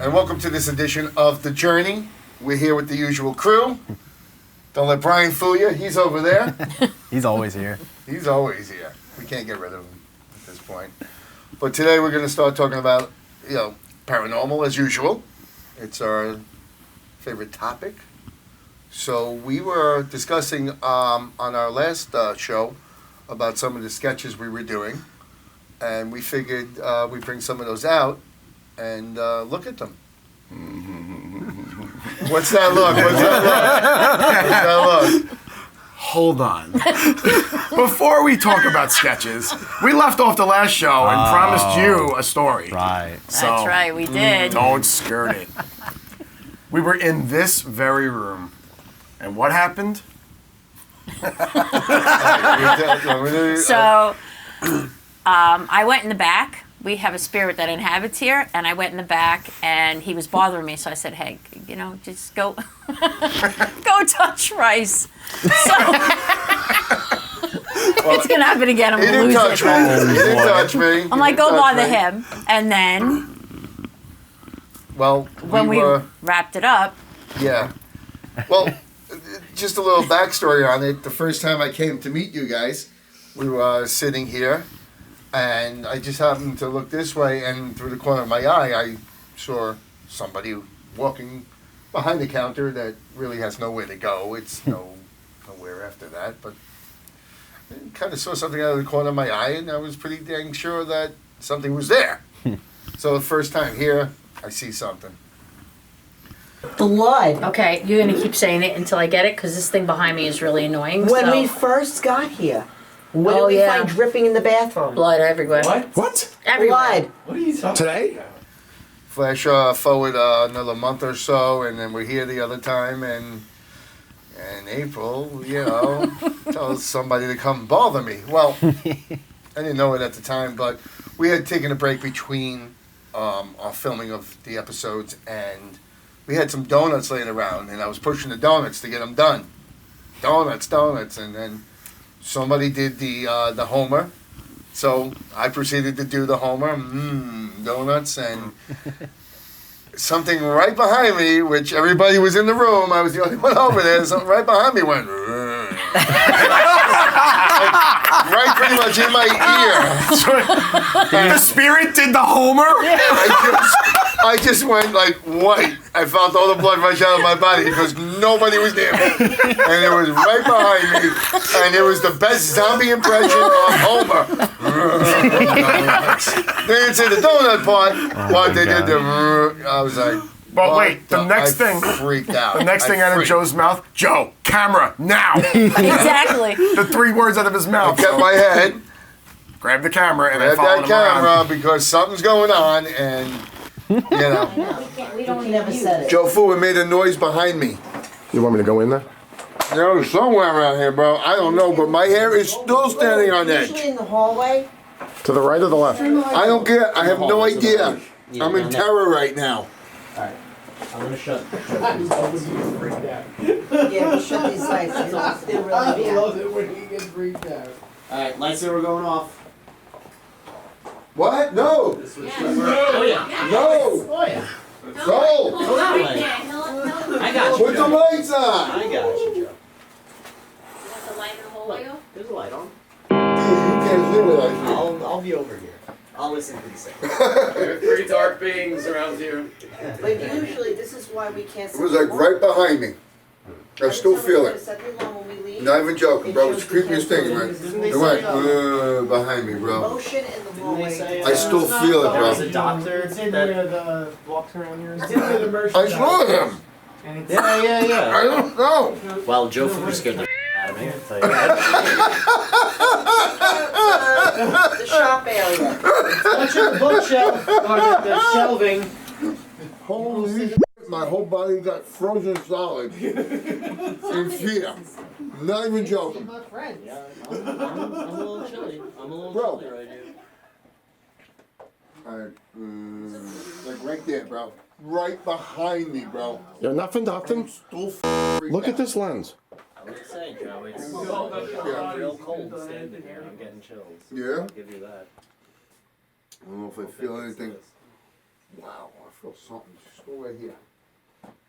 and welcome to this edition of The Journey. We're here with the usual crew. Don't let Brian fool you. He's over there. He's always here. He's always here. We can't get rid of him at this point. But today we're going to start talking about, paranormal as usual. It's our favorite topic. So we were discussing on our last show about some of the sketches we were doing. And we figured we'd bring some of those out and look at them. What's that look? What's that look? Hold on. Before we talk about sketches, we left off the last show and promised you a story. Right. So, That's right, we did. Don't skirt it. We were in this very room. And what happened? So, I went in the back. We have a spirit that inhabits here, and I went in the back, and he was bothering me. So I said, "Hey, just go, go touch Rice." So it's gonna happen again. I'm gonna lose it. He didn't touch me. I'm like, go bother him, and then, when we wrapped it up, yeah. Well, just a little backstory on it. The first time I came to meet you guys, we were sitting here. And I just happened to look this way, and through the corner of my eye, I saw somebody walking behind the counter that really has nowhere to go. It's nowhere after that, but I kind of saw something out of the corner of my eye, and I was pretty dang sure that something was there. So the first time here, I see something. Blood. okay, you're gonna keep saying it until I get it, because this thing behind me is really annoying. When so. we first got here, what did we find dripping in the bathroom? Blood everywhere. What? Everywhere. Blood. What are you talking Today? Flash forward another month or so, and then we're here the other time, and in April, tells somebody to come bother me. Well, I didn't know it at the time, but we had taken a break between our filming of the episodes, and we had some donuts laying around, and I was pushing the donuts to get them done. Donuts, and then somebody did the Homer. So I proceeded to do the Homer, donuts, and something right behind me, which everybody was in the room, I was the only one over there, something right behind me went, right pretty much in my ear. The spirit did the Homer? I just went like white. I felt all the blood rush out of my body because nobody was near me. And it was right behind me, and it was the best zombie impression of Homer. They didn't say the donut part, but they did the. I was like. But wait, the next thing. Freaked out. The next thing out of Joe's mouth, Joe, camera, now. Exactly. The 3 words out of his I mouth. kept my head. Grab the camera and I Grab followed that him camera around. because something's going on, and We don't never said it. Jofu made a noise behind me. You want me to go in there? There's somewhere around here, bro. I don't know, but my hair is still standing on Usually edge. in the hallway. To the right or the left? I don't care. I have no idea. I'm in terror right now. Alright. I'm gonna shut. Yeah, we shut these lights. They're really bad. it when he gets freaked out. Alright, lights that were going off. What? No! Oh yeah. No! Oh yeah. No! Go that way. I got you, Put the Joe. lights on! I got you, Joe. The light in the hallway? There's a light on. Dude, you can't hear what I hear. I'll be over here. I'll listen to the sound. There are 3 dark beings around here. But usually, this is why we can't. It was like right behind me. I still feel it. Not even joking, bro. It's the creepiest thing, man. It went behind me, bro. Motion in the hallway. I still feel it, There's a bro. doctor It's in that... where the walks around here. It's in where the merch. I saw him. And it's Yeah. I don't know. Well, Jofu scared the out of me, I'll tell you that. The shop area. Watch the bookshelf or the shelving. Holy shit. My whole body got frozen solid in fear. Not even joking. My friend. Yeah, I'm a little chilly. I'm a little Bro. chilly right here. Alright, like right there, bro. Right behind me, bro. You're nothing. Still Look at this lens. I would say, Joe, it's Yeah. real cold standing here. I'm getting chills. Yeah? I'll give you that. I don't know if I feel anything. Wow, I feel something. Just go right here.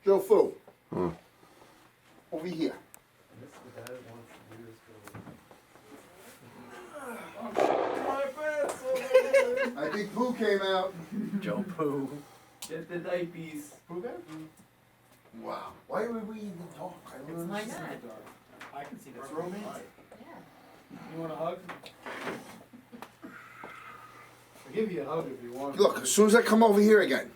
Jofu. Over here. I think poo came out. Jofu. Get the diapers. Poo came? Wow. Why would we even talk? I don't It's nice in understand. the dark. I can see That's that. romantic. You want a hug? I'll give you a hug if you want. Look, as soon as I come over here again,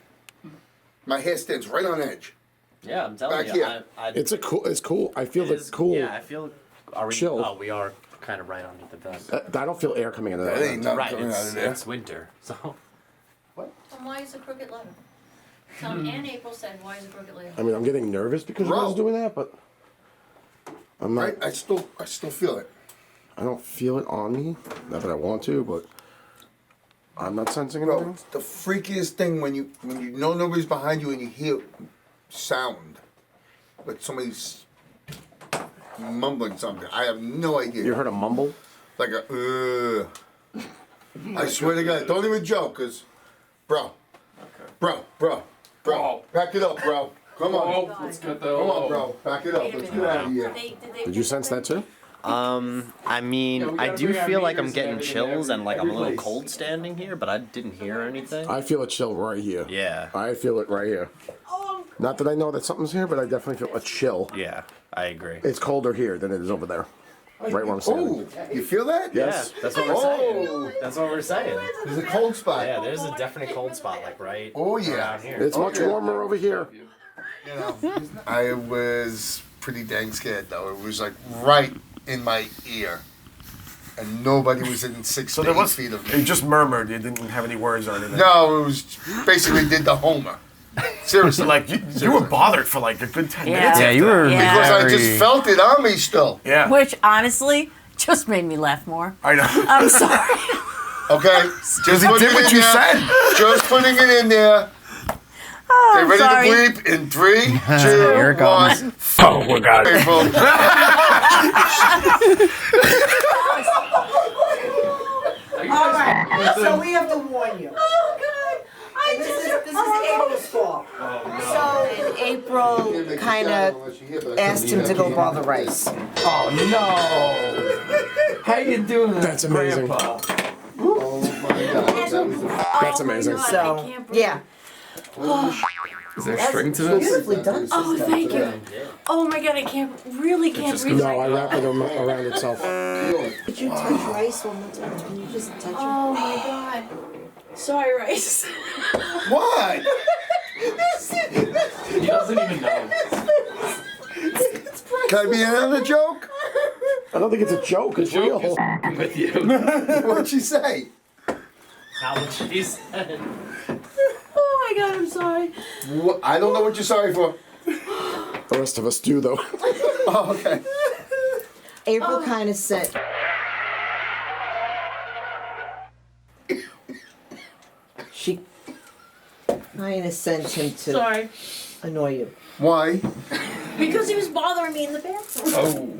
my hair stands right on edge. Yeah, I'm telling Back you. here. It's cool. I feel it the is- cool. Yeah, I feel. Are we, chill. Oh, we are kind of right underneath the vent. I don't feel air coming into that. That ain't nothing Right, coming out of there. it's winter, so. And why is a crooked letter? Tom and April said, why is a crooked letter? I mean, I'm getting nervous because you Bro. guys doing that, but I'm not. Right? I still feel it. I don't feel it on me. Not that I want to, but I'm not sensing Bro, anything. the freakiest thing when you know nobody's behind you and you hear sound, but somebody's mumbling something. I have no idea. You heard a mumble? Like a I swear to God, don't even joke, cause, bro, back it up, bro. Come on, Let's get the. come on, bro, back it up. Wait a Let's minute. get out of here. Did you sense that too? I mean, Yeah, we I gotta do bring our feel like I'm meters getting and everything chills and like I'm a every little place. cold standing here, but I didn't hear anything. I feel a chill right here. Yeah. I feel it right here. Not that I know that something's here, but I definitely feel a chill. Yeah, I agree. It's colder here than it is over there. Right where I'm standing. Oh, you feel that? Yes. Yeah, that's what we're saying. Oh, That's what we're saying. there's a cold spot. Yeah, there's a definite cold spot, like right Oh, yeah. around here. It's much warmer over here. You know, I was pretty dang scared though. It was like right in my ear, and nobody was in 6 So to there 8 was. feet of You me. just murmured. You didn't have any words or anything. No, it was basically did the Homer. Seriously, So like you were bothered for like a good 10 Yeah. minutes. Yeah, after you that. were Yeah. because I very- just felt it on me still. Yeah. Which honestly just made me laugh more. I know. I'm sorry. Okay, just he putting did what it in you there. said. Just putting it in there. Oh, Get I'm ready sorry. to bleep in 3, 2, Here it comes. 1. Oh my God. April. All right, so we have to warn you. Oh, God. I This just... is April's fault. So April kind of asked him to go bother Rice. Oh no! How you doing that, That's amazing. Grandpa? Oh my God, that was the That's amazing. So, yeah. Is there string to this? Beautifully done, Oh, sister. thank you. Oh, my God, I can't breathe No, right I now. wrap it around itself. Could you touch Rice one more time? Can you just touch him? Oh, my God. Sorry, Rice. What? He doesn't even know. Can I be another joke? I don't think it's a joke. It's real. With you. What'd she say? How much he said. Oh, my God, I'm sorry. What? I don't know what you're sorry for. The rest of us do, though. Oh, okay. April kind of said. She kind of sent him to Sorry. annoy you. Why? Because he was bothering me in the bathroom. Oh.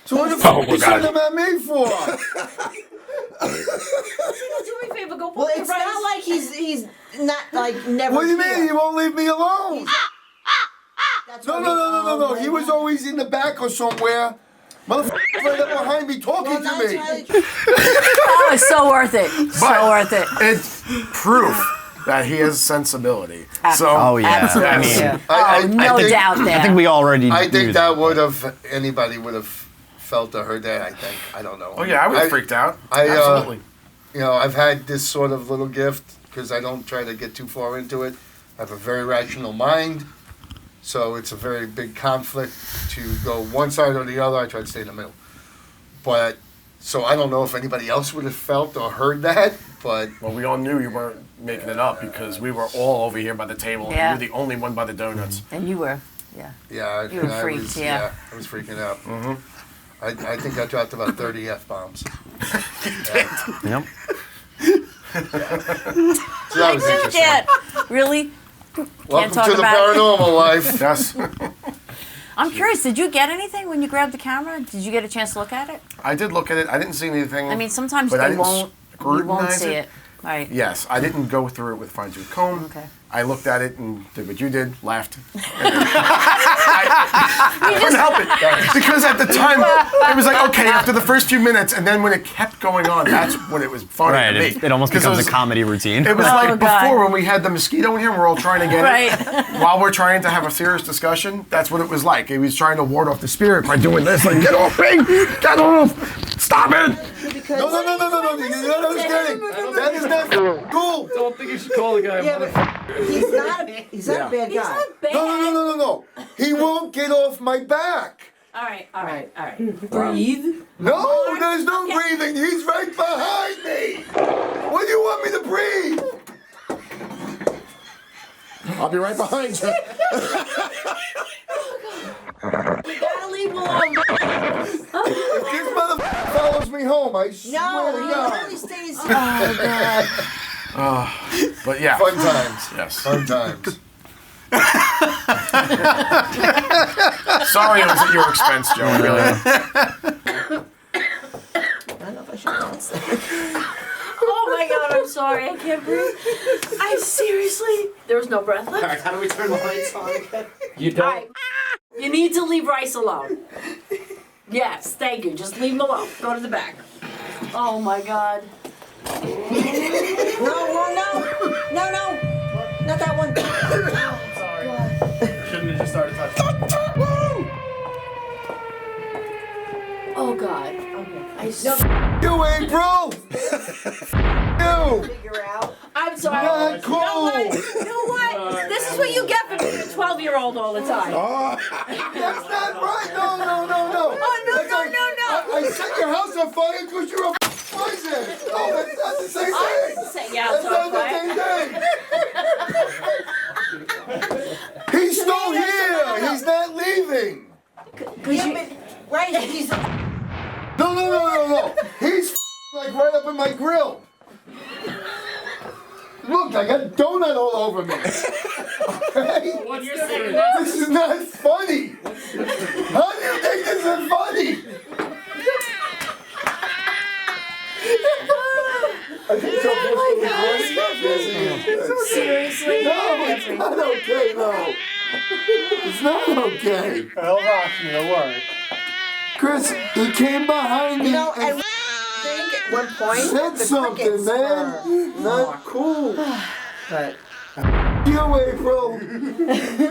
So what the fuck you send them at me for? Do me a favor, go Well, put it's Rice. not like he's not like never. What do you here. mean? He won't leave me alone? That's No, what no, no, no, no, no. we- He was always in the back or somewhere. Motherfucker right up behind me talking Well, to not me. entirely- Oh, it's so worth it. So But worth it. It's proof that he has sensibility. So Oh yeah. Absolutely. I mean, Yeah. I No think, doubt there. I think we already. I knew think that would have anybody would have felt or heard that. I think I don't know. Oh yeah, I was freaked out. I, Absolutely. You know, I've had this sort of little gift because I don't try to get too far into it. I have a very rational mind, so it's a very big conflict to go one side or the other. I try to stay in the middle. But so I don't know if anybody else would have felt or heard that, but Well, we all knew you weren't making it up because we were all over here by the table, Yeah. and you're the only one by the donuts. And you were, yeah. yeah, You were I freaked, was, yeah. I was freaking out. Mm-hmm. I think I dropped about 30 f bombs. Yeah. Yep. So that was interesting. Dad, really? Welcome talk to the about it. paranormal life. Yes, I'm curious, did you get anything when you grabbed the camera? Did you get a chance to look at it? I did look at it. I didn't see anything. I mean, sometimes but I they didn't won't, you won't scrutinize see it. Right. Yes, I didn't go through it with fine tooth comb. Okay. I looked at it and did what you did, laughed. I couldn't help it. Because at the time, it was like, okay, after the first few minutes, and then when it kept going on, that's when it was funny Right, to me. it almost 'Cause becomes a comedy routine. It was Oh, like God. before when we had the mosquito in here, and we're all trying to get Right. it. While we're trying to have a serious discussion, that's what it was like. He was trying to ward off the spirit by doing this, like, get off me! Get off! Stop it! No. You're not understanding. That is not cool. Don't think you should call the guy. Yeah, but he's not a bad guy. No. He won't get off my back. All right. Breathe. No, there's no breathing. He's right behind me. What do you want me to breathe? I'll be right behind you. You gotta leave him alone. This motherfucker follows me home. I swear No, to he God. only stays. But yeah. Fun times. Yes. Fun times. Sorry it was at your expense, Joe, really. I don't know if I should announce that. Oh my God, I'm sorry. I can't breathe. I seriously. There was no breath left. Alright, how do we turn the lights on again? You All don't. right. You need to leave Rice alone. Yes, thank you. Just leave him alone. Go to the back. Oh my God. No, not that one. Shouldn't have just started touching. Oh God. Okay. You, April. You. Figure out. I'm sorry. Not cool. You know what? This is what you get for being a 12-year-old all the time. That's not right. No. Oh, no. I set your house on fire because you're a poison. No, that's not the same I thing. didn't set you out That's on not the fire. same thing. He's still here. He's not leaving. Right, he's. No. He's like right up in my grill. Look, I got donut all over me. Okay? You're saying This is not funny. How do you think this is funny? I think Seriously? No, it's not okay, no. It's not okay. Hold on, don't worry. Chris, he came behind me You know, and I think at one point said the something, crickets man. were Not cool. But You, April.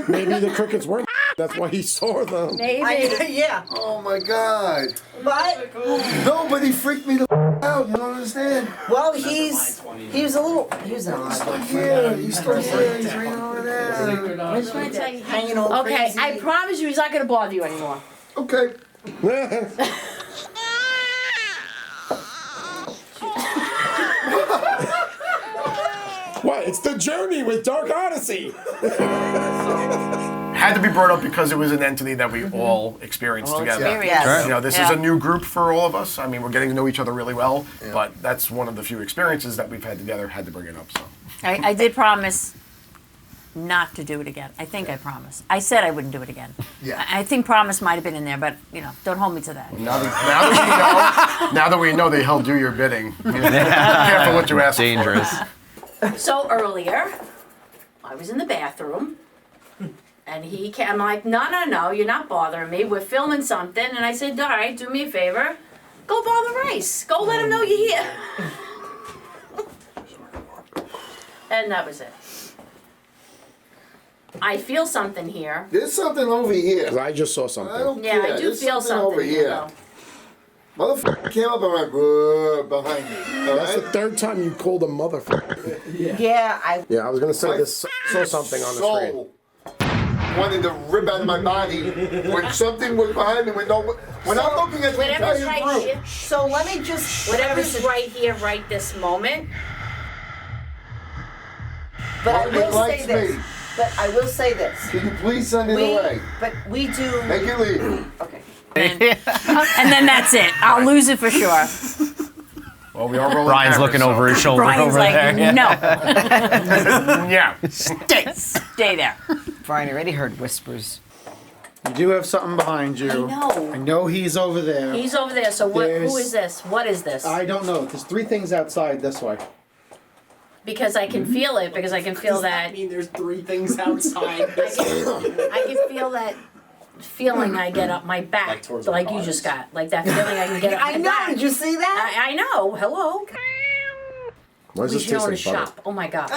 Maybe the crickets weren't. That's why he saw them. Maybe. yeah, Oh my God. but Nobody freaked me the out. You don't understand? well, he was an odd one. Yeah, he's still here. He's right over there. I just want to tell you. Hanging all Okay, crazy. I promise you he's not going to bother you anymore. Okay. What? It's the journey with Dark Odyssey. Had to be brought up because it was an entity that we all experienced together. Experience. Yes. You know, this is a new group for all of us. I mean, we're getting to know each other really well, but that's one of the few experiences that we've had together. Had to bring it up. So I did promise not to do it again. I think I promised. I said I wouldn't do it again. Yeah. I think promise might have been in there, but don't hold me to that. now that we know he'll do your bidding. Careful what you ask. dangerous. So earlier, I was in the bathroom, and he came. I'm like, no, you're not bothering me. We're filming something, and I said, all right, do me a favor, go bother Rice. Go let him know you're here. And that was it. I feel something here. There's something over here. I just saw I something. Yeah, don't care. I do There's feel something over something here. though. Motherfucker came up and went "Bruh," behind me. All That's the right? third time you called a motherfucker. Yeah, Yeah, I was gonna say My this. Saw something on the screen. soul wanted to rip out of my body when something was behind me. When I'm looking at the Whatever's entire right group. here, so let me just. whatever's right here, right this moment. But I It will say likes this. me. But I will say this. Can you please send it away? But we do. Make it leave. Okay. And then that's it. I'll lose it for sure. Well, we are rolling. Brian's cameras, looking so- over his shoulder Brian's over like, there. Yeah. no, Yeah. stay there. Brian already heard whispers. You do have something behind you. I know. know he's over there. He's over there. So who There's- is this? What is this? I don't know. There's three things outside this way. because I can feel it, because I can feel that. I mean, there's 3 things outside. I can feel that feeling I get up my back, Like towards like the you cars. just got, like that feeling I can get up my I know. back. Did you see that? I know. Hello. Why does We this should own a taste like butter? shop. Oh my god.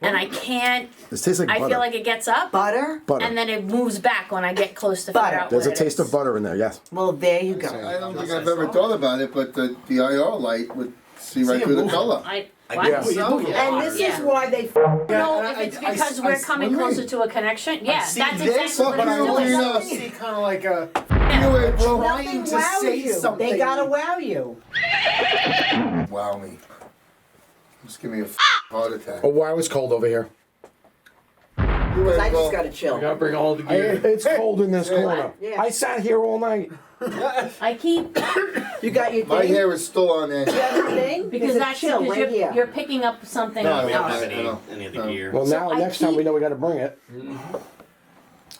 And I can't. This tastes like I butter. feel like it gets up, Butter? butter. and then it moves back when I get close to figure Butter. out There's a what it taste is. of butter in there, yes. Well, there you go. I don't think I've ever thought about it, but the IR light would see right through the color. I What? And this Yeah. is why they No, if it's because we're coming closer to a connection. Yeah, that's exactly this, what but I it's only doing. know. See kind of like a Anyway, bro, Nothing to wows say you. something. They gotta wow you. wow me. Just give me a heart attack. Oh, wow, it's cold over here. Anyway, I bro, just gotta chill. gotta bring all the gear. It's cold in this corner. Yeah. I sat here all night. I keep You got your my thing? hair is still on end. You got your thing? because There's a that's chill because right here. you're picking up something No, We else. don't have I know. any of the No. gear. Well, now, I next time we keep- know we got to bring it.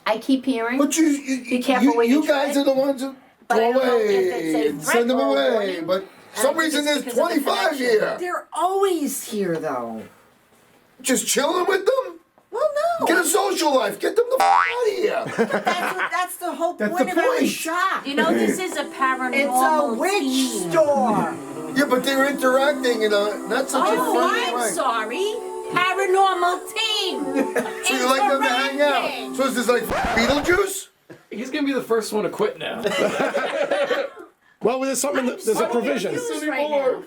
I keep hearing. But Be careful where you guys tread. are the ones who But I go don't know if it's away a and threat send them or a away. warning. But for some think reason it's there's because of the 25 connection. here. They're always here, though. Just chilling with them? Well, no. Get a social life. Get them the out of here. That's the whole That's point the of our point. shop. You know, this is a paranormal It's a witch team. store. Yeah, but they're interacting in a not such a Oh, friendly I'm way. sorry. Paranormal team. So you like them to hang out. So is this like Beetlejuice? He's gonna be the first one to quit now. Well, there's something. There's a provision. Confused right now.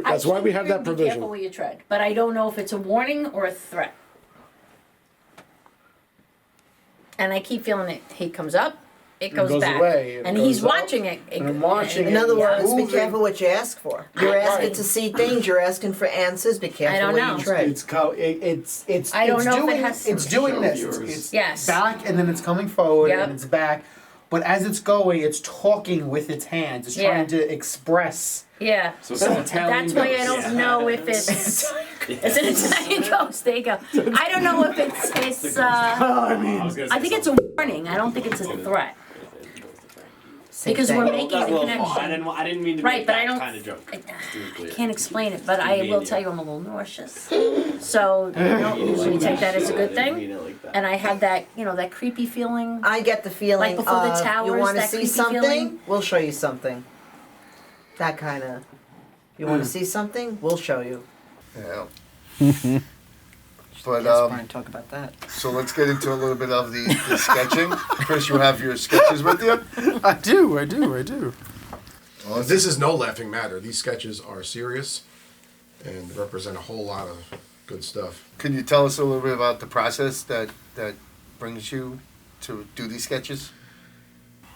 That's why we have that Be careful provision. where you tread, but I don't know if it's a warning or a threat. And I keep feeling it. He comes up, it goes, goes back, away, it and he's goes up, watching it. and I'm watching In other Yeah. words, be Moving. careful what you ask for. You're asking to see things. You're asking for answers. Be careful don't where know. you tread. It's I don't it's know if it doing, has it's to doing show this. viewers. It's Yes. back and then it's coming forward Yep. and it's back. But as it's going, it's talking with its hands. It's Yeah. trying to express. Yeah. So It's an Italian That's why I ghost. don't know if it's it's an Italian ghost. There you go. I don't know if it's I think it's a warning. I don't think it's a threat. Because we're making the connection. I didn't mean to Right, make but that I don't. kind of joke. I can't explain it, but I will tell you I'm a little nauseous. So I don't usually take that as a good thing. And I had that, that creepy feeling. I get the feeling Like before the of, towers, you want to that see creepy something? feeling? We'll show you something. That kind of. You want to see something? We'll show you. Yeah. But Yes, Brian, talk about that. so let's get into a little bit of the sketching. Chris, you have your sketches with you? I do. Well, this is no laughing matter. These sketches are serious and represent a whole lot of good stuff. Can you tell us a little bit about the process that brings you to do these sketches?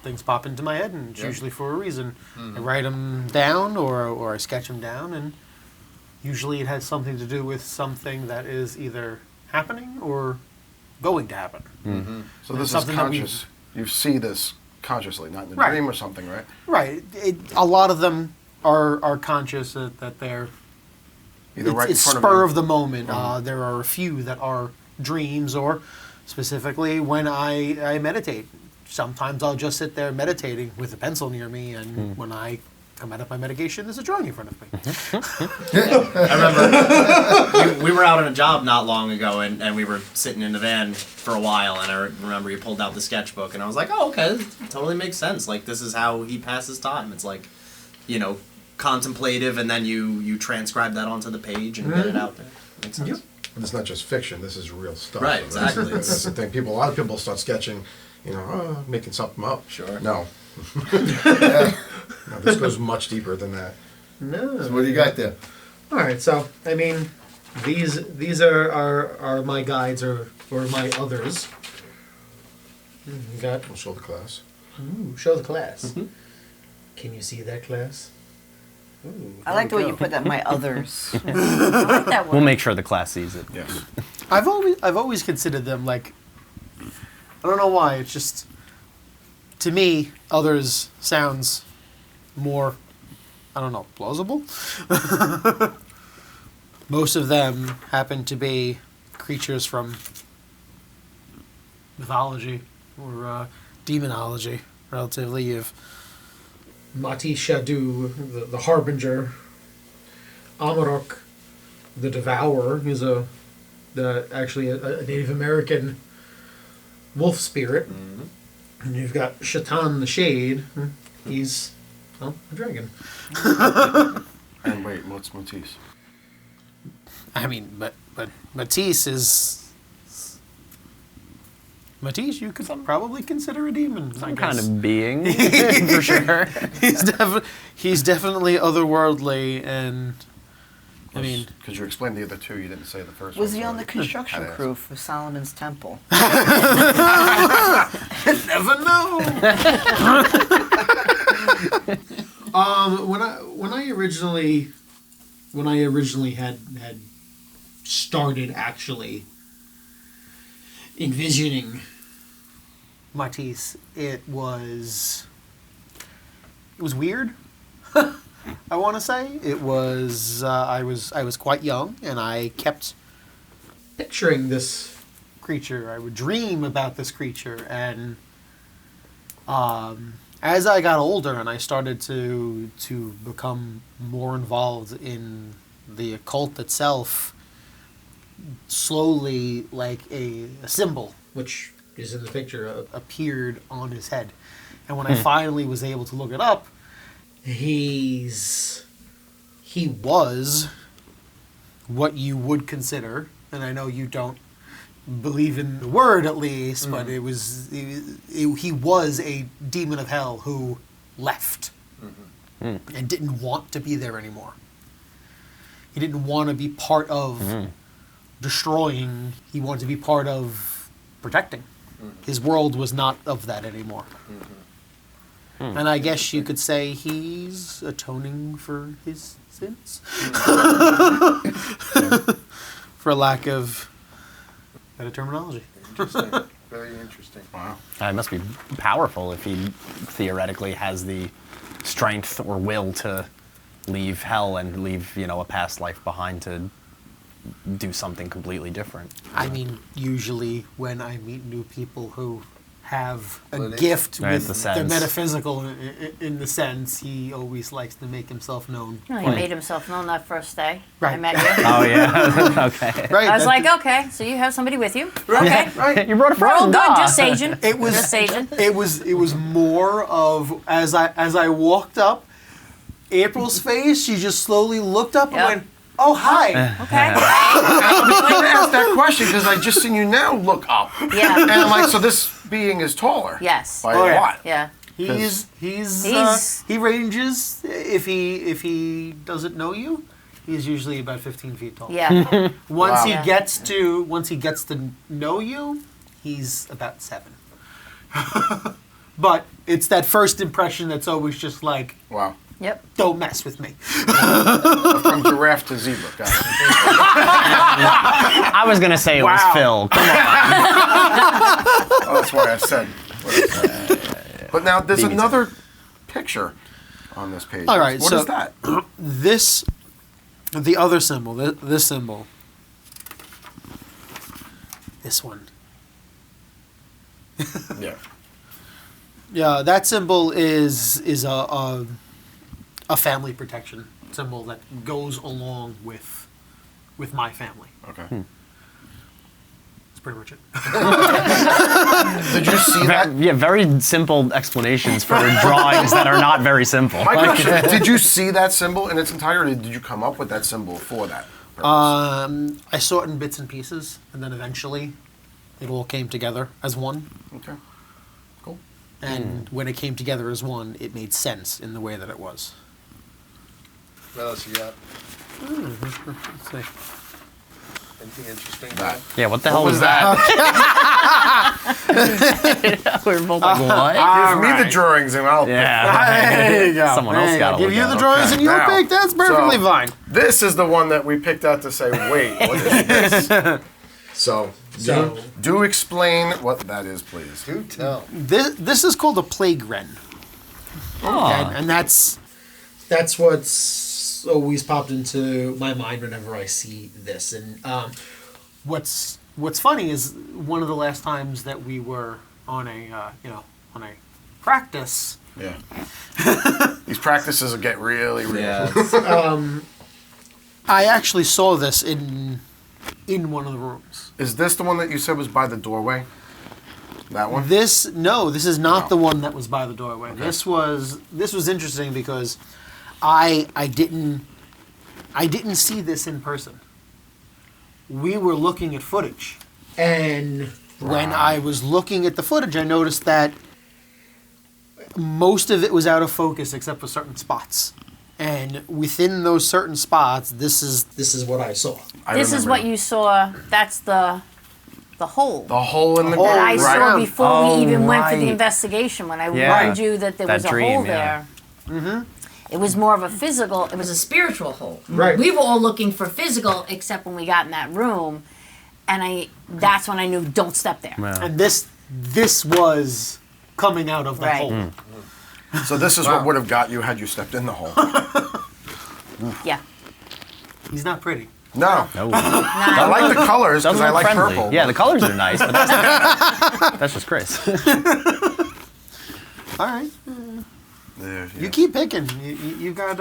Things pop into my head, and it's Yeah. usually for a reason. I write them down, or I sketch them down, and usually it has something to do with something that is either happening or going to happen. So this is Something that we- conscious. You see this consciously, not in a Right. dream or something, right? Right. A lot of them are conscious that they're Either right in it's front spur of of the moment. There are a few that are dreams, or specifically when I meditate. Sometimes I'll just sit there meditating with a pencil near me, and when I come out of my medication, there's a drawing in front of me. I remember we were out on a job not long ago, and we were sitting in the van for a while, and I remember he pulled out the sketchbook, and I was like, oh, okay, this totally makes sense. Like, this is how he passes time. It's like, contemplative, and then you transcribe that onto the page and get it out there. Makes sense. And it's not just fiction. This is real stuff. Right, exactly. That's the thing. A lot of people start sketching, making something up. Sure. No. No, this goes much deeper than that. No. So what do you got there? All right. So I mean, these are my guides or my others. You got. We'll show the class. Ooh, show the class. Can you see that class? Ooh, I like the way you put that, my others. I like that We'll one. make sure the class sees it. Yes. I've always considered them like, I don't know why, it's just, to me, others sounds more, I don't know, plausible. Most of them happen to be creatures from mythology or demonology, relatively. You've Mati Shadu, the Harbinger, Amarok, the Devourer, who's actually a Native American wolf spirit. And you've got Shaitan the Shade. He's, well, a dragon. And wait, what's Matisse? I mean, but Matisse is. Matisse, you could probably consider a demon. Some kind of being, for sure. He's definitely otherworldly, and I mean, because you explained the other two, you didn't say the first one. Was he on the construction crew for Solomon's Temple? never know. When I originally had started actually envisioning Matisse, it was weird. I want to say it was. I was quite young, and I kept picturing this creature. I would dream about this creature, and as I got older and I started to become more involved in the occult itself, slowly, like a symbol, which is in the picture, appeared on his head. And when I finally was able to look it up, he was what you would consider, and I know you don't believe in the word at least, but he was a demon of hell who left and didn't want to be there anymore. He didn't want to be part of destroying. He wanted to be part of protecting. His world was not of that anymore. And I guess you could say he's atoning for his sins. For lack of better terminology. Interesting. Very interesting. Wow. It must be powerful if he theoretically has the strength or will to leave hell and leave, a past life behind to do something completely different. I mean, usually when I meet new people who have a Well, gift Right, with the the sense. metaphysical in the sense, he always likes to make himself known. He made himself known that first day I Right. met you. Oh, yeah. Okay. Right. I was that- like, okay, so you have somebody with you. Okay. right. You brought a We're all friend. good, ah. just aging. It was Just aging. It was more of as I walked up, April's face. She just slowly looked up Yep. and went, "Oh, hi." Okay. I was going to ask that question because I just seen you now look up. Yeah. And I'm like, so this being is taller. Yes. By Oh, a yeah. lot. Yeah. He ranges if he doesn't know you. He's usually about 15 feet tall. Yeah. Once Wow. he Yeah. gets to know you, he's about 7. But it's that first impression that's always just like, Wow. Yep. don't mess with me. From giraffe to zebra. Got it. I was going to say it was Wow. Phil. Come on. Oh, that's why I said. But now there's Baby another picture on this page. All right, What so- is that? The other symbol, this symbol, this one. Yeah. Yeah, that symbol is a family protection symbol that goes along with my family. Okay. That's pretty much it. Did you see that? Yeah, very simple explanations for drawings that are not very simple. My question, did you see that symbol in its entirety? Did you come up with that symbol for that purpose? I saw it in bits and pieces, and then eventually it all came together as one. Okay. Cool. And when it came together as one, it made sense in the way that it was. What else you got? Let's see. Anything interesting? That. Yeah, what the hell was that? We were both like, what? Give me the drawings and I'll Yeah. There you go. Someone else There you got to Give look you at the it. drawings Okay. and you Now, pick. That's perfectly so- fine. This is the one that we picked out to say, wait, what is this? So, do explain what that is, please. Do tell. This is called a plague wren. And that's what's always popped into my mind whenever I see this. And what's funny is one of the last times that we were on a practice. Yeah. These practices will get really real. Yeah. I actually saw this in one of the rooms. Is this the one that you said was by the doorway? That one? This is not the one that was by the doorway. Okay. This was interesting because I didn't see this in person. We were looking at footage, and when I was looking at the footage, I noticed that most of it was out of focus except for certain spots. And within those certain spots, this is what I saw. This is what you saw. That's the hole. The hole in the that I saw before we even went for the right. investigation. When I warned you that there was a hole there. Mm-hmm. It was more of a physical. It was a spiritual hole. Right. We were all looking for physical, except when we got in that room, and that's when I knew don't step there. Yeah. And this was coming out of the hole. Mm. So this is what would have got you had you stepped in the hole. Yeah. He's not pretty. No. I like the colors because I like friendly. purple. Yeah, the colors are nice, but that's just Chris. All right. You keep picking. You got.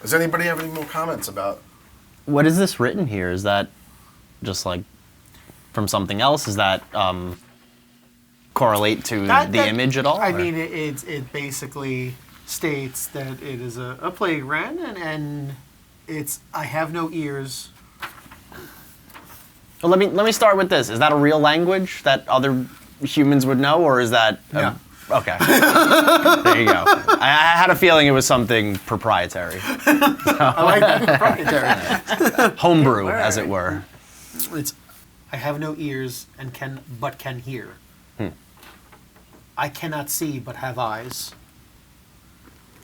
Does anybody have any more comments about? What is this written here? Is that just like from something else? Is that correlate to the image at all? I mean, it basically states that it is a playground, and it's I have no ears. Well, let me start with this. Is that a real language that other humans would know, or is that? Okay. There you go. I had a feeling it was something proprietary. I like that, proprietary. Homebrew, as it were. It's I have no ears and can hear. I cannot see but have eyes.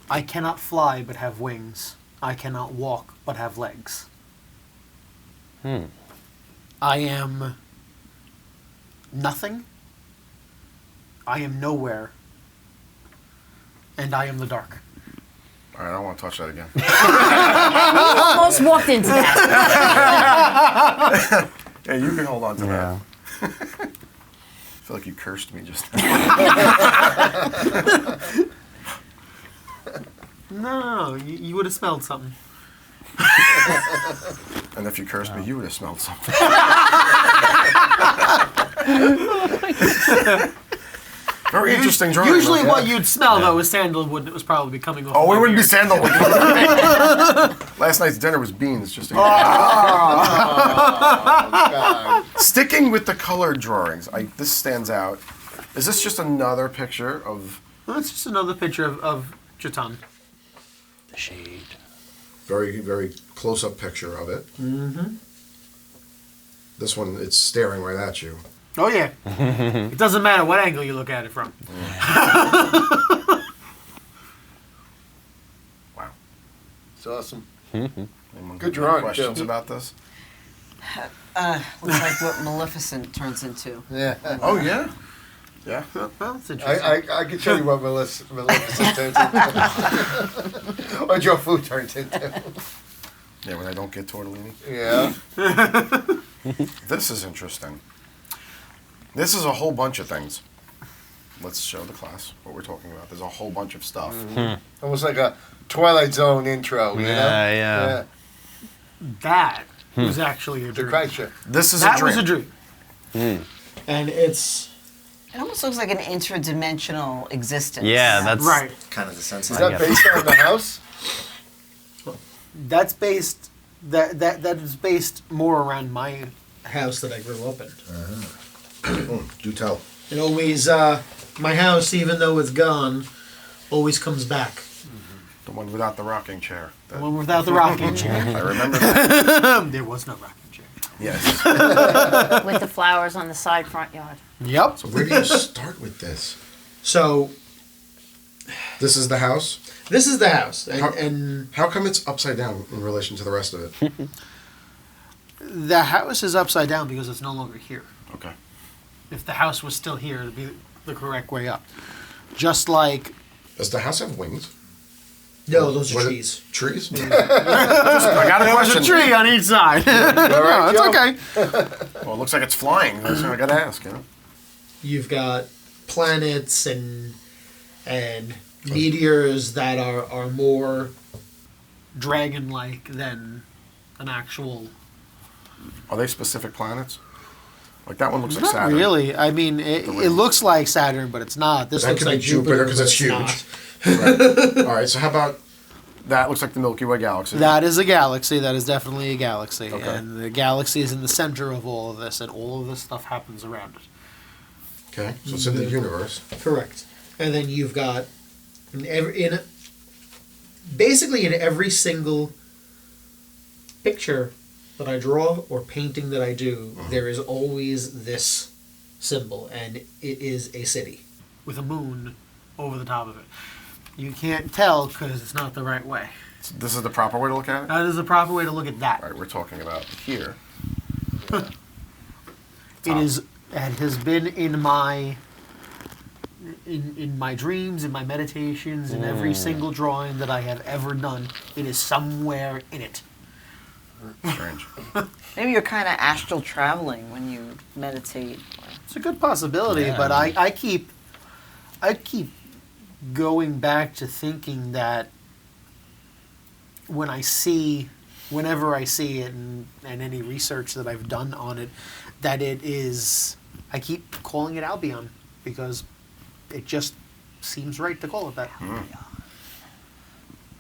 I cannot fly but have wings. I cannot walk but have legs. I am nothing. I am nowhere. And I am the dark. All right, I don't want to touch that again. We almost walked into that. Yeah, you can hold on to that. I feel like you cursed me just now. No, you would have smelled something. And if you cursed me, you would have smelled something. Very interesting drawing. Usually what you'd smell, though, is sandalwood that was probably coming off. Oh, it wouldn't be sandalwood. Last night's dinner was beans. Just God. Sticking with the colored drawings, this stands out. Is this just another picture of... Well, it's just another picture of Chatan. The shade. Very, very close-up picture of it. Mm-hmm. This one, it's staring right at you. Oh, yeah. It doesn't matter what angle you look at it from. Wow. It's awesome. Anyone Good drawing, questions too. about this? Looks like what Maleficent turns into. Yeah. Oh, yeah? Yeah? Well, that's interesting. I can show you what Maleficent turns into. Or Jofu turns into. Yeah, when I don't get tortellini. Yeah. This is interesting. This is a whole bunch of things. Let's show the class what we're talking about. There's a whole bunch of stuff. Almost like a Twilight Zone intro, you know? Yeah. That was actually a dream. This is that a dream. was a dream. And it's... It almost looks like an interdimensional existence. Yeah, that's right. Kind of the sense. Is that based on the house? That's based... That is based more around my house that I grew up in. Do tell. It always, my house, even though it's gone, always comes back. The one without the rocking chair. The one without the rocking chair. I remember that. There was no rocking chair. Yes. With the flowers on the side front yard. Yep. So where do you start with this? So... This is the house? This is the house. And how come it's upside down in relation to the rest of it? The house is upside down because it's no longer here. Okay. If the house was still here, it would be the correct way up. Just like... Does the house have wings? No, those are trees. Trees? I got a question. There's a tree on each side. No, it's okay. Well, it looks like it's flying. That's what I got to ask, you know? You've got planets and meteors that are more dragon-like than an actual. Are they specific planets? Like that one looks like Not Saturn. really. I mean, it looks like Saturn, but it's not. This That looks could be like Jupiter because but it's huge. not. Right. All right. So how about That looks like the Milky Way galaxy. That is a galaxy. That is definitely a galaxy. Okay. And the galaxy is in the center of all of this, and all of this stuff happens around it. okay? So it's in the universe. Correct. And then you've got basically in every single picture that I draw or painting that I do, there is always this symbol, and it is a city with a moon over the top of it. You can't tell because it's not the right way. So this is the proper way to look at it? That is the proper way to look at that. All right, we're talking about here. It has been in my dreams, in my meditations, in every single drawing that I have ever done. It is somewhere in it. Strange. Maybe you're kind of astral traveling when you meditate. It's a good possibility, but I keep going back to thinking that whenever I see it and any research that I've done on it, that it is, I keep calling it Albion because it just seems right to call it that.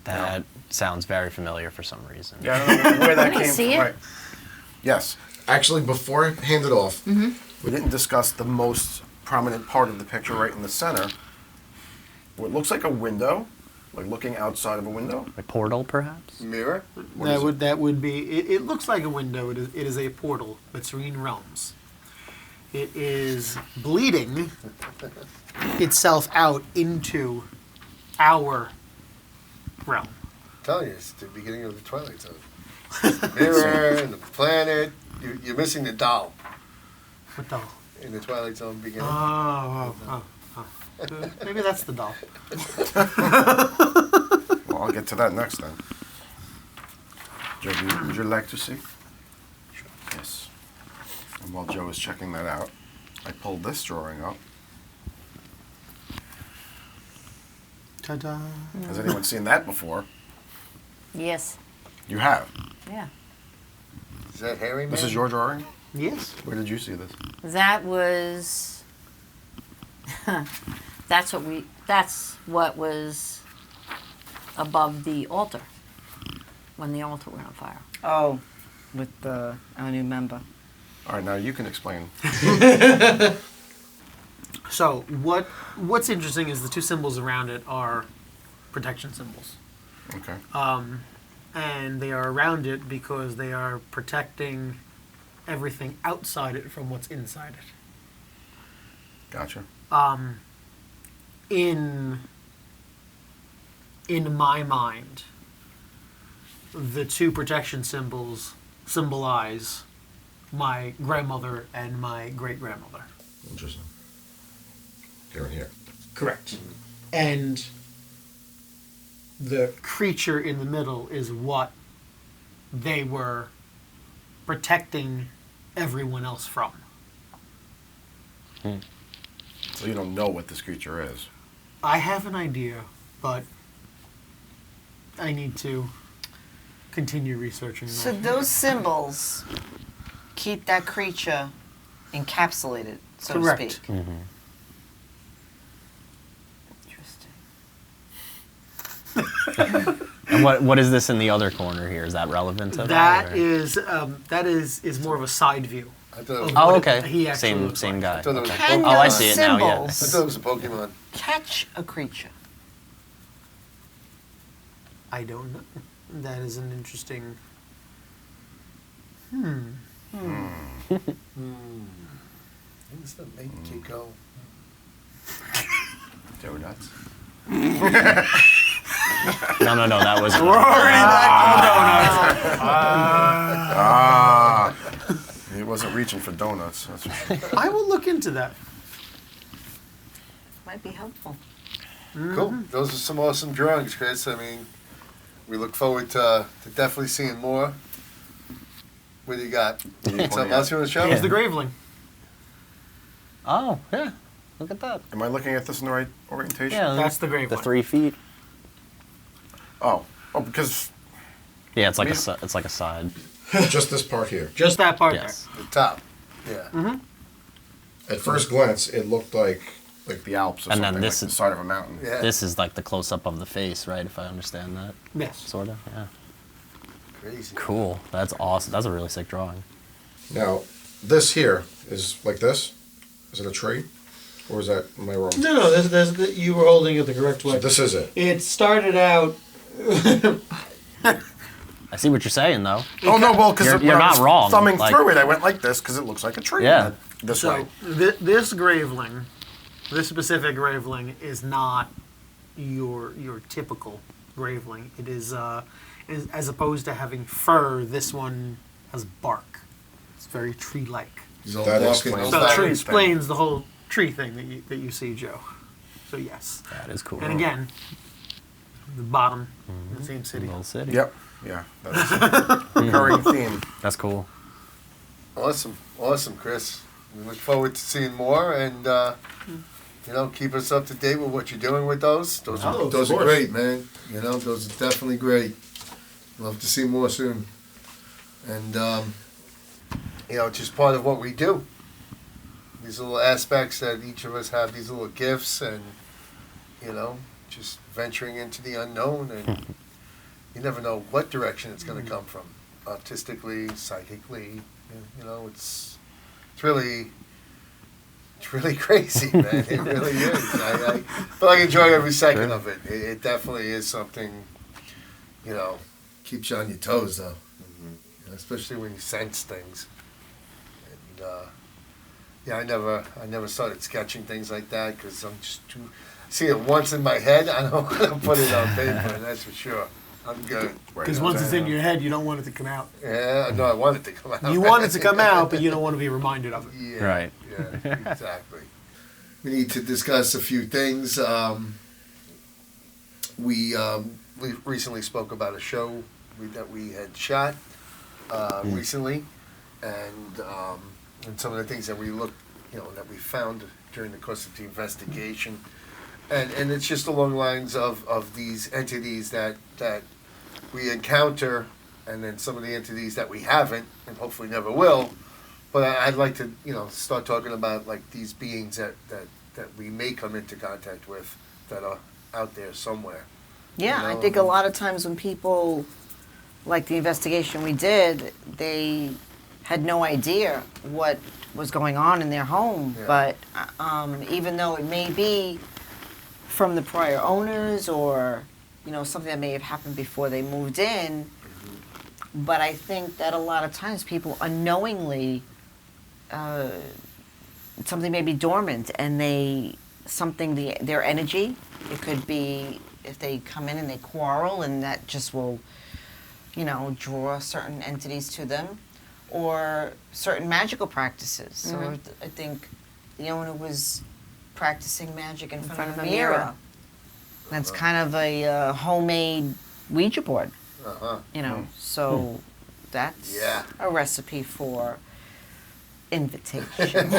That sounds very familiar for some reason. Yeah, I don't know where that Can I came see from. it? Right. Yes. Actually, before I hand it off, We didn't discuss the most prominent part of the picture right in the center. What looks like a window, like looking outside of a window. A portal, perhaps? Mirror? That would be. It looks like a window. It is a portal between realms. It is bleeding itself out into our realm. I'm telling you, it's the beginning of the Twilight Zone. Mirror and the planet. You're missing the doll What doll? in the Twilight Zone beginning. Oh. Maybe that's the doll. Well, I'll get to that next then. Joe, would you like to see? Sure. Yes. And while Joe is checking that out, I pulled this drawing up. Ta-da. Has anyone seen that before? Yes. You have. Yeah. Is that Harry Man? This is your drawing? Yes. Where did you see this? That was. That's what was above the altar when the altar went on fire. Oh, with our new member. All right, now you can explain. So what's interesting is the two symbols around it are protection symbols. Okay. And they are around it because they are protecting everything outside it from what's inside it. Gotcha. In my mind, the two protection symbols symbolize my grandmother and my great-grandmother. Interesting. Here and here. Correct. And the creature in the middle is what they were protecting everyone else from. So you don't know what this creature is. I have an idea, but I need to continue researching that. So those symbols keep that creature encapsulated, so Correct. to speak. Interesting. And what is this in the other corner here? Is that relevant to That or- is more of a side view. I thought it was, Oh, what okay. he actually Same looks same like. guy. I thought it was a Okay. Can Pokemon. Oh, I those see it now. Yeah. I thought it was a Pokemon. catch a creature? I don't know. That is an interesting. Things that make you go. Donuts. No. That was. Ah. He wasn't reaching for donuts. That's for sure. I will look into that. Might be helpful. Cool. Those are some awesome drawings, Chris. I mean, we look forward to definitely seeing more. What do you got? Something else you want to show? Here's the Graveling. Oh yeah. Look at that. Am I looking at this in the right orientation? Yeah. That's the Graveling. The 3 feet. Oh, because Yeah, it's like it's like a side. Just this part here. Just that part Yes. The top. Yeah. At first glance, it looked like the Alps or And then something, this like is- the side of a mountain. Yeah. This is like the close up of the face, right? If I understand that. there. Yes. Sort of. Yeah. Crazy. Cool. That's awesome. That's a really sick drawing. now. This here is like this. Is it a tree, or is that am I wrong? No, you were holding it the correct way. So this is it. It started out. I see what you're saying, though. Oh no, well, because You're not wrong, thumbing like- through it, I went like this because it looks like a tree. Yeah. This way. This graveling, this specific graveling, is not your typical graveling. It is, as opposed to having fur, this one has bark. It's very tree-like. He's all That barking, explains all So that. that barking. explains the whole tree thing that you see, Joe. So yes. That is cool. And again, the bottom, in the same city. Little city. Yep. Yeah. That's a recurring theme. That's cool. Awesome, Chris. We look forward to seeing more, and keep us up to date with what you're doing with those. Those Oh, of are course. great, man. Those are definitely great. Love to see more soon. And it's just part of what we do. These little aspects that each of us have, these little gifts, and just venturing into the unknown, and you never know what direction it's going to come from, artistically, psychically. It's really crazy, man. It really is. But I enjoy every second of it. It definitely is something, keeps you on your toes, though. Especially when you sense things. And I never started sketching things like that because I'm just too. See it once in my head, I don't want to put it on paper. That's for sure. I'm good. Because once it's in your head, you don't want it to come out. Yeah, no, I want it to come out. You want it to come out, but you don't want to be reminded of it. Yeah, Right. Yeah, exactly. We need to discuss a few things. We recently spoke about a show that we had shot recently, and some of the things that we looked, that we found during the course of the investigation, and it's just along the lines of these entities that we encounter, and then some of the entities that we haven't, and hopefully never will. But I'd like to, start talking about like these beings that we may come into contact with that are out there somewhere. Yeah, I think a lot of times when people, like the investigation we did, they had no idea what was going on in their home. Yeah. But even though it may be from the prior owners or, something that may have happened before they moved in, but I think that a lot of times people unknowingly, something may be dormant and their energy, it could be if they come in and they quarrel and that just will, draw certain entities to them, or certain magical practices. So I think the owner was practicing magic in front of a mirror. That's kind of a homemade Ouija board, so that's a recipe for invitation.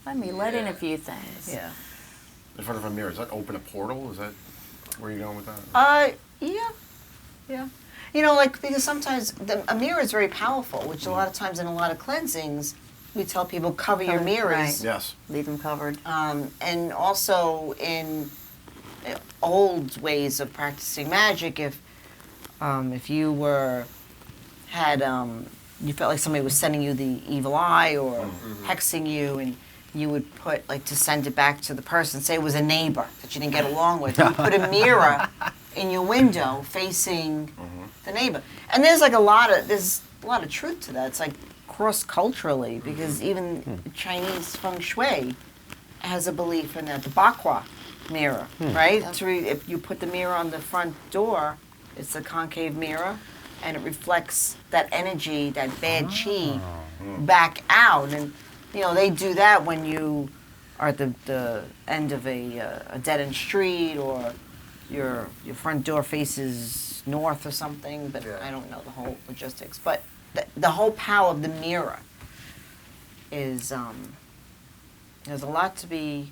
Let me let in a few things. Yeah. In front of a mirror. Does that open a portal? Is that where you're going with that? Yeah. Because sometimes a mirror is very powerful, which a lot of times in a lot of cleansings, we tell people cover your mirrors. Right. Yes. Leave them covered. And also in old ways of practicing magic, if you you felt like somebody was sending you the evil eye or hexing you, and you would put, to send it back to the person, say it was a neighbor that you didn't get along with, you put a mirror in your window facing the neighbor. And there's a lot of truth to that. It's cross-culturally, because even Chinese feng shui has a belief in that, the bakwa mirror, right? If you put the mirror on the front door, it's a concave mirror, and it reflects that energy, that bad chi, back out. And they do that when you are at the end of a dead-end street, or your front door faces north or something. But I don't know the whole logistics. But the whole power of the mirror is there's a lot to be.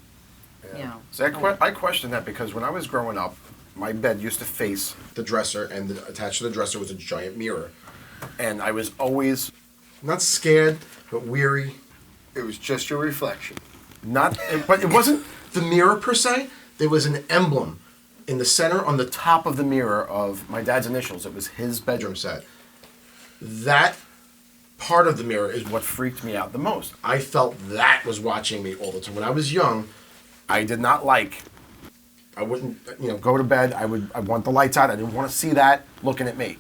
See, I question that because when I was growing up, my bed used to face, The dresser, and attached to the dresser was a giant mirror. and I was always Not scared, but weary. It was just your reflection. not, but it wasn't The mirror per se, there was an emblem in the center on the top of the mirror of my dad's initials. It was his bedroom bedroom set. That part of the mirror is what what freaked me out the most. I felt that was watching me all the time. When I was young, I did not like I wouldn't, go to bed. I want the lights out. I didn't want to see that looking at me,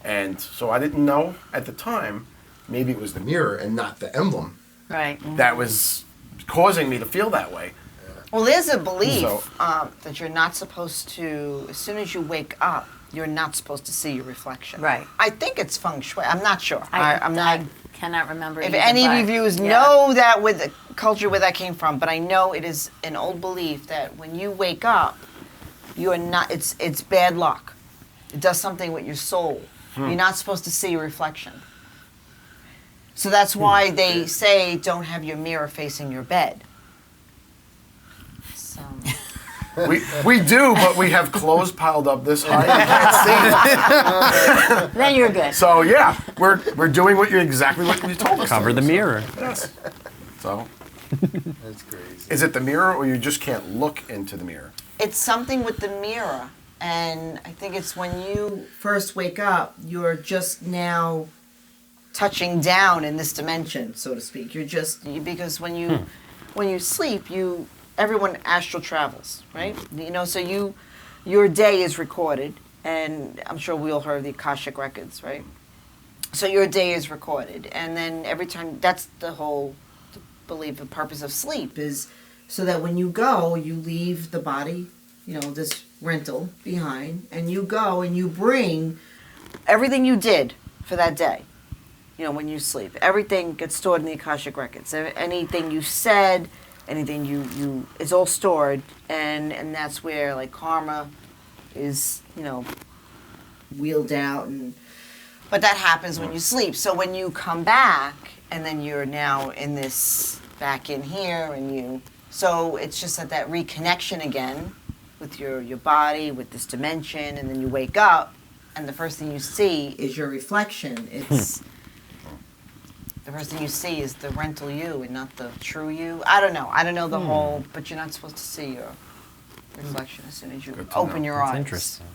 and so I didn't know at the time. Maybe it was the mirror and not the emblem. Right. that was causing me to feel that way. Well, there's a belief So- that you're not supposed to, as soon as you wake up, you're not supposed to see your reflection. Right. I think it's feng shui. I'm not sure. I'm not. I cannot remember. If either, any of but- you viewers yeah. know that with the culture where that came from, but I know it is an old belief that when you wake up, you are not. It's bad luck. It does something with your soul. You're not supposed to see your reflection. So that's why they say don't have your mirror facing your bed. So. We do, but we have clothes piled up this high. You can't see. Then you're good. So yeah, we're doing exactly what you told us. Cover to the do. mirror. Yes. So, That's crazy. is it the mirror, or you just can't look into the mirror? It's something with the mirror, and I think it's when you first wake up, you're just now touching down in this dimension, so to speak. Because when you sleep, everyone astral travels, right? So your day is recorded, and I'm sure we all heard of the Akashic records, right? So your day is recorded, and then every time, that's the whole belief, the purpose of sleep is so that when you go, you leave the body, this rental behind, and you go and you bring everything you did for that day. When you sleep, everything gets stored in the Akashic records. Anything you said, anything you it's all stored, and that's where like karma is, wheeled out, but that happens when you sleep. So when you come back, and then you're now back in here, so it's just that reconnection again with your body, with this dimension, and then you wake up, and the first thing you see is your reflection. The first thing you see is the rental you and not the true you. I don't know the whole, but you're not supposed to see your reflection as soon as you Good to open know. your That's eyes. interesting.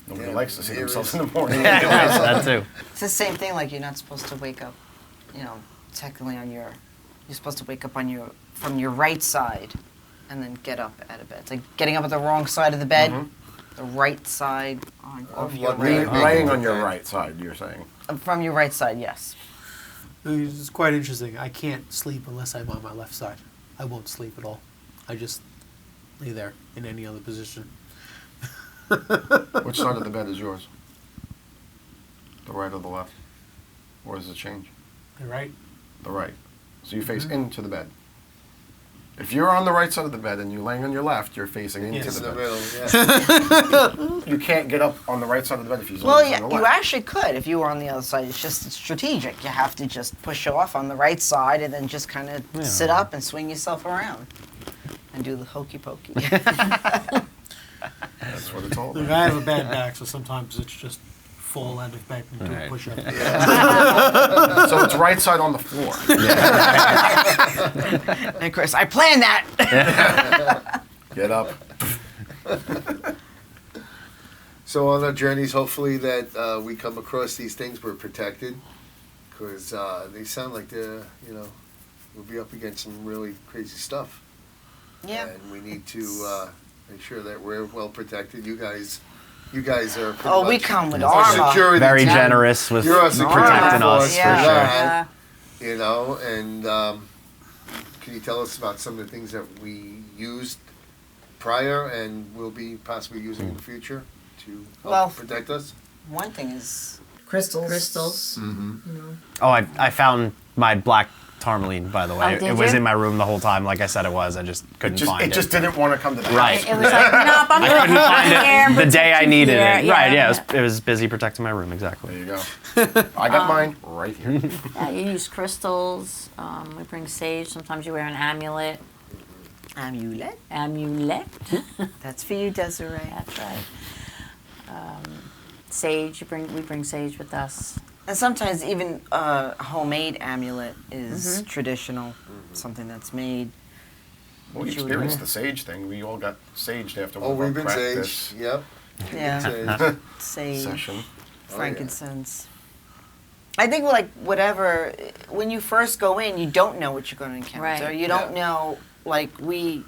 Nobody likes to see themselves in the morning. That too. It's the same thing, like you're not supposed to wake up, technically you're supposed to wake up from your right side and then get up out of bed. It's like getting up at the wrong side of the bed, the right side of your Laying on your right side, you're saying. From your right side, yes. It's quite interesting. I can't sleep unless I'm on my left side. I won't sleep at all. I just lay there in any other position. Which side of the bed is yours? The right or the left? Or does it change? All right. The right. So you face into the bed. If you're on the right side of the bed and you're laying on your left, you're facing into Yes. the In bed. the middle, yeah. You can't get up on the right side of the bed if you're Well, laying yeah, on the you left. actually could if you were on the other side. It's just strategic. You have to just push off on the right side and then just kind of sit up and swing yourself around and do the hokey pokey. That's what it's all Look, about. I have a bad back, so sometimes it's just fall out of bed and do a Right. push-up. So it's right side on the floor. And Chris, I planned that. Get up. So on our journeys, hopefully that we come across these things, we're protected, because they sound like we'll be up against some really crazy stuff. Yeah. And we need to make sure that we're well protected. You guys are. pretty Oh, we much come with our armor. security Very team. generous with You're our security protecting force us for Yeah. for sure. that, Yeah. And can you tell us about some of the things that we used prior and will be possibly using in the future to help Well, protect us? One thing is crystals. Crystals. Oh, I found my black tourmaline, by the way. Oh, did It was you? in my room the whole time, like I said it was. I just couldn't find It just didn't want to come to the Right. house. It was like, nope, I'm I going couldn't to find it the day I needed it. Yeah, Right, yeah. yeah. It was busy protecting my room, exactly. There you go. I got mine right here. Yeah, you use crystals. We bring sage. Sometimes you wear an amulet. Amulet. Amulet. That's for you, Desiree. That's right. Sage. We bring sage with us. And sometimes even a homemade amulet is traditional, something that's made. We What you would experienced do. the sage thing. We all got saged after Oh, one we've of been our sage. practice Yep. Yeah, Sage. sage, session. frankincense. I think like whatever, when you first go in, you don't know what you're going to encounter. Right. You don't know, like the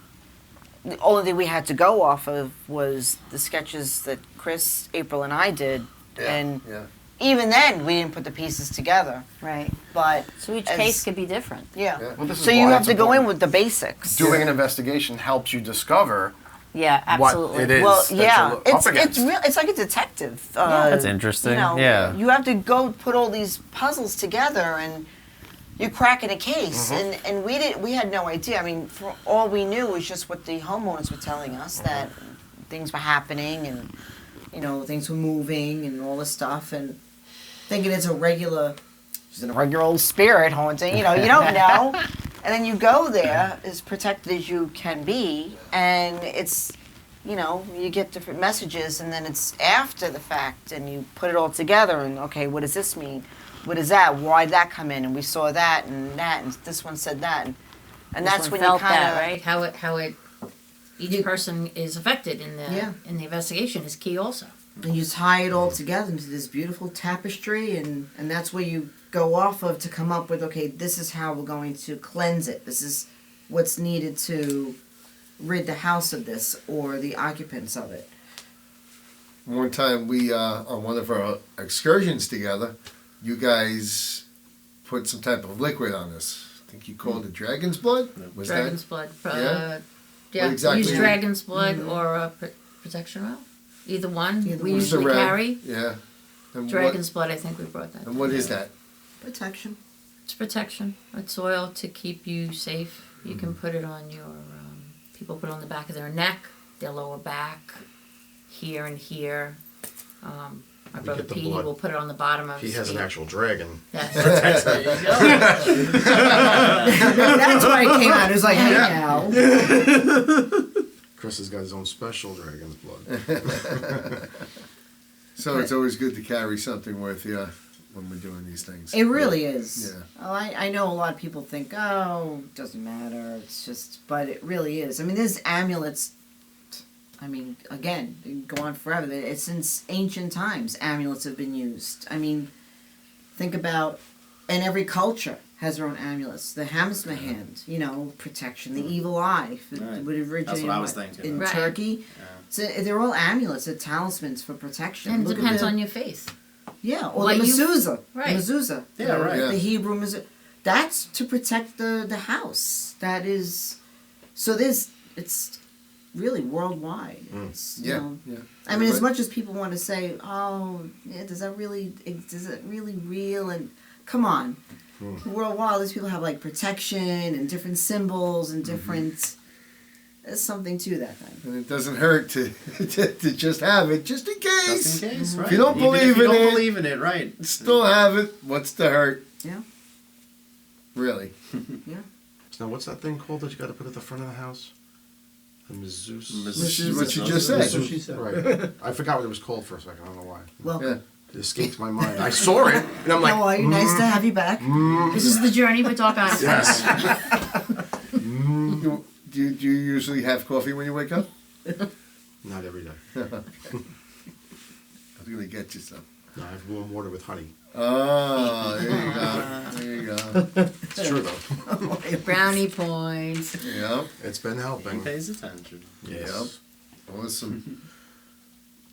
only thing we had to go off of was the sketches that Chris, April, and I did. Yeah. And Yeah. even then, we didn't put the pieces together. Right. But So each as- case could be different. yeah. Yeah. Well, this is So you why have it's to go in important. with the basics. Doing an investigation helps you discover Yeah, what absolutely. it is Well, that yeah, you're up it's against. real. It's like a detective. That's interesting. You know, Yeah. you have to go put all these puzzles together, and you're cracking a case. And we had no idea. I mean, for all we knew was just what the homeowners were telling us that things were happening, and things were moving, and all this stuff, and thinking it's a regular old spirit haunting. You don't know. And then you go there as protected as you can be, and it's, you get different messages, and then it's after the fact, and you put it all together, and okay, what does this mean? What is that? Why did that come in? And we saw that, and this one said that, and This that's one when you felt kind that, of right? How it each person is affected in the Yeah. in the investigation is key also. and you tie it all together into this beautiful tapestry, and that's where you go off of to come up with, okay, this is how we're going to cleanse it. This is what's needed to rid the house of this or the occupants of it. One time we, on one of our excursions together, you guys put some type of liquid on us. I think you called it dragon's blood? Was Dragon's that? blood. Yeah? Yeah. What exactly? Use dragon's blood or protection oil. Either one. Either we one. What's the usually red? carry. Yeah. And Dragon's blood, I think we brought that. What, and what is that? Protection. It's protection. It's oil to keep you safe. You can put it on your, people put it on the back of their neck, their lower back, here and here. My brother get the Petey blood. will put it on the bottom of He his has an feet. actual dragon. Yes. That's why it came out. It was like, hey now. Chris has got his own special dragon's blood. So it's always good to carry something with you when we're doing these things. It really is. Yeah. Oh, I know a lot of people think, oh, it doesn't matter. It's just, but it really is. I mean, there's amulets. I mean, again, they go on forever. It's since ancient times, amulets have been used. I mean, think about, and every culture has their own amulets. The Hamsmahand, protection. The evil eye Right. would originate That's what I was thinking. in Right. Turkey. So they're all amulets. They're talismans for protection. And it Look at depends the- on your faith. Yeah, or What the you- mezuzah. Right. The mezuzah. Yeah, right. Yeah. The Hebrew mezuzah. That's to protect the house. That is, so it's really worldwide. It's, Yeah. Yeah. I mean, as But- much as people want to say, oh, yeah, is it really real? And come on. Worldwide, these people have like protection and different symbols and different, there's something to that thing. And it doesn't hurt to to just have it, just in case. Just in case, right? If you don't Even believe if you in don't it, believe in it, right? still have it. What's the hurt? Yeah. Really? Now, what's that thing called that you got to put at the front of the house? The mezuzah. This is what you just That's said. what she said. Right. I forgot what it was called for a second. I don't know why. Welcome. Yeah. It escaped my mind. I saw it, and I'm like, How are you? Nice to have you back. This is the journey with Doc Odyssey. yes. Do you usually have coffee when you wake up? Not every day. I was gonna get you some. No, I have warm water with honey. Oh, there you go. There you go. It's true, though. Brownie points. Yep. It's been He helping. pays attention. Yes. Awesome.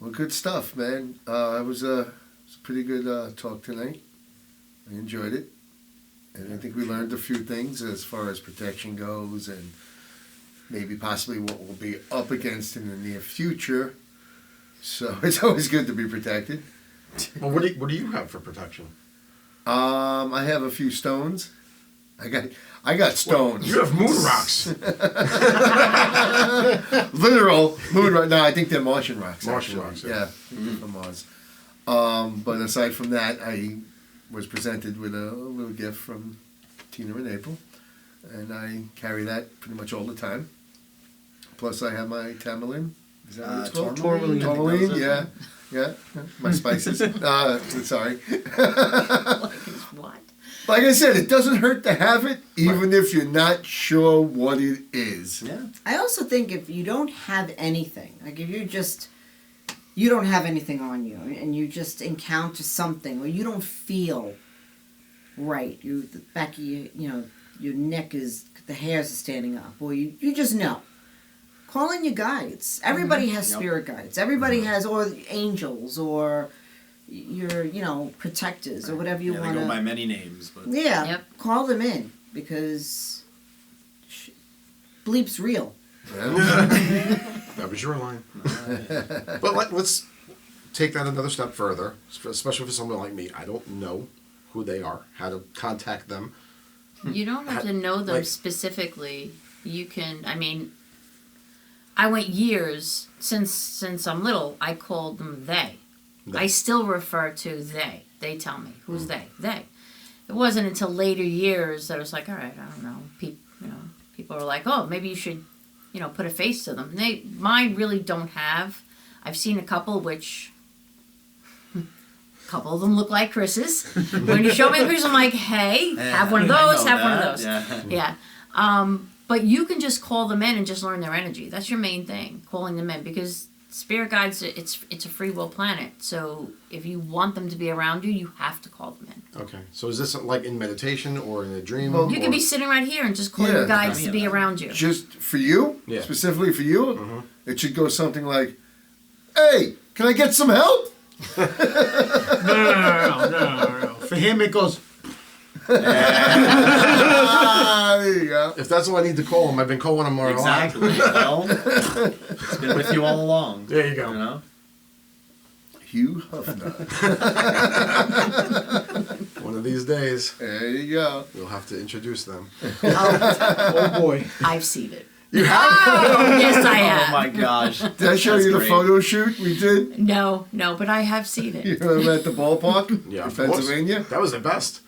Well, good stuff, man. It was a pretty good talk tonight. I enjoyed it. And I think we learned a few things as far as protection goes and maybe possibly what we'll be up against in the near future. So it's always good to be protected. Well, what do you have for protection? I have a few stones. I got stones. You have moon rocks. Literal moon rock. No, I think they're Martian rocks. Martian actually. rocks, Yeah, from Mars. But aside from that, I was presented with a little gift from Tina and April, and I carry that pretty much all the time. Plus, I have my tamarind. Is that what it's called? Tourmaline. Tourmaline, yeah. Yeah. My spices. Sorry. What? Like I said, it doesn't hurt to have it, even if you're not sure what it is. Yeah. I also think if you don't have anything, like if you don't have anything on you, and you just encounter something, or you don't feel right, the back of your neck the hairs are standing up, or you just know. Call in your guides. Everybody has spirit guides. Everybody has, or angels, or your protectors, or whatever you want They to. go by many names, but Yeah, Yep. call them in because bleep's real. That was your line. But let's take that another step further, especially for someone like me. I don't know who they are, how to contact them. You don't have to know them Like- specifically. You can. I mean, I went years since I'm little. I called them they. I still refer to they. They tell me who's they. They. It wasn't until later years that I was like, all right, I don't know. People are like, oh, maybe you should, put a face to them. Mine really don't have. I've seen a couple which. A couple of them look like Chris's. When you show me the Chris, I'm like, hey, have one of those, have one of those. Yeah. But you can just call them in and just learn their energy. That's your main thing, calling them in, because spirit guides, it's a free will planet. So if you want them to be around you, you have to call them in. Okay. So is this like in meditation or in a dream? Well, You can be sitting right here and just call your guides to be around you. Just for you, Yeah. specifically for you, it should go something like, hey, can I get some help? No. For him, it goes. There you go. If that's all I need to call him, I've been calling him more exactly. Well, it's been with you all along. There you go. You know? Hugh Hefner. One of these days, There you go. we'll have to introduce them. Oh boy. I've seen it. You have? Oh, yes, I have. Oh my gosh. Did I show That's you the great. photo shoot we did? No, but I have seen You it. remember at the ballpark Yeah, in of course. Pennsylvania? That was the best.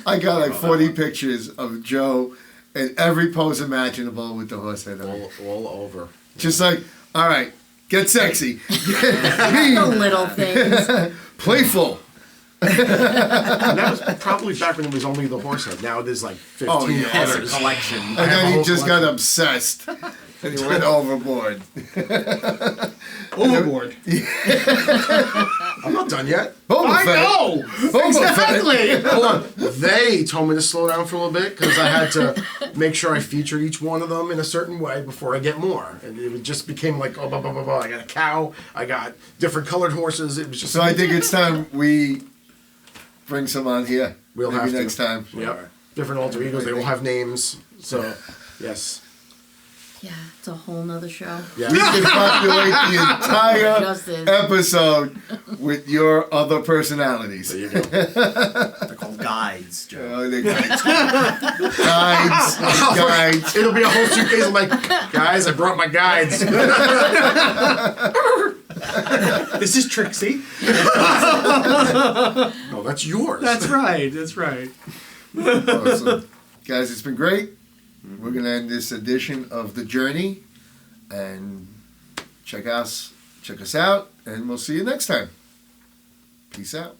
I got like 40 pictures of Joe in every pose imaginable with the horse head on. All over. Just like, all right, get sexy, The little things. playful. And that was probably back when it was only the horse head. Now there's like 15 Oh, yeah. It's a others. collection. And I have a then he whole just got collection. obsessed. And he went overboard. Overboard. I'm not done yet. Boba I Fett. know. Boba Exactly. Hold on. They told me to slow down for a little bit because I had to make sure I featured each one of them in a certain way before I get more. And it just became like, oh, blah, blah, blah, blah. I got a cow. I got different colored horses. It was just. So I think it's time we bring some on here. We'll Maybe have to. next time. Yep. Different alter egos. They all have names. So, yes. Yeah, it's a whole nother show. Yeah. We can populate the entire Just this. episode with your other personalities. There you go. They're called guides, Joe. Oh, the guides. Guides. It'll be a whole suitcase. I'm like, guys, I brought my guides. This is Trixie. No, that's yours. That's right. That's right. Awesome. Guys, it's been great. We're going to end this edition of The Journey. And check us out. And we'll see you next time. Peace out.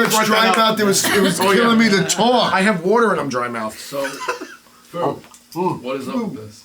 such brought dry that up. mouth. It was Oh, yeah. killing me to talk. I have water and I'm dry mouthed. So, Fu, what is up with this?